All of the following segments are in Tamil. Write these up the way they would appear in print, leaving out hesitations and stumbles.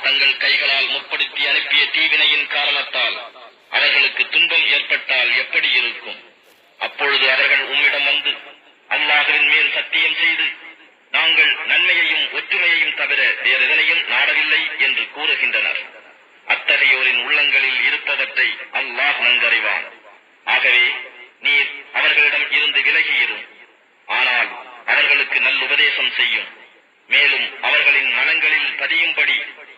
தங்கள் கைகளால் முற்படுத்தி அனுப்பிய தீவினையின் காரணத்தால் அவர்களுக்கு துன்பம் ஏற்பட்டால் எப்படி இருக்கும்? அப்பொழுது அவர்கள் உம்மிடம் வந்து அல்லாஹ்வின் மேல் சத்தியம் செய்து, நாங்கள் நன்மையையும் ஒற்றுமையையும் தவிர வேறெதனையும் நாடவில்லை என்று கூறுகின்றனர். அத்தகையோரின் உள்ளங்களில் இருப்பவற்றை அல்லாஹ் நன்கறிவான். ஆகவே நீர் அவர்களிடம் இருந்து விலகியிரும். ஆனால் அவர்களுக்கு நல்லுபதேசம் செய்யும். மேலும் அவர்களின் மனங்களில் பதியும்படி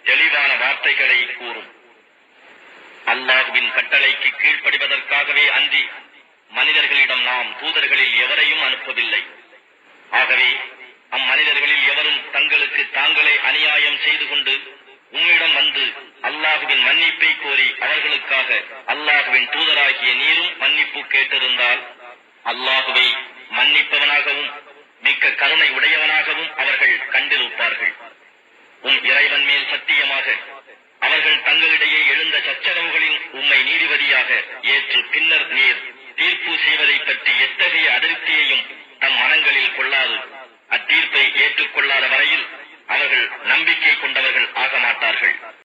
தெளிவான வார்த்தைகளை கூறும். அல்லாஹ்வின் கட்டளைக்கு கீழ்ப்படிவதற்காகவே அன்றி மனிதர்களிடம் நாம் தூதர்களில் எவரையும் அனுப்பவில்லை. ஆகவே அம்மனிதர்களில் எவரும் தங்களுக்கு தாங்களே அநியாயம் செய்து கொண்டு உம்மிடம் வந்து அல்லாஹுவின் மன்னிப்பை கோரி அவர்களுக்காக அல்லாஹுவின் தூதராகிய நீரும் மன்னிப்பு கேட்டிருந்தால் அல்லாஹுவை மன்னிப்பவனாகவும் மிக்க கருணை உடையவனாகவும் அவர்கள் கண்டிருப்பார்கள். உம் இறைவன் மேல்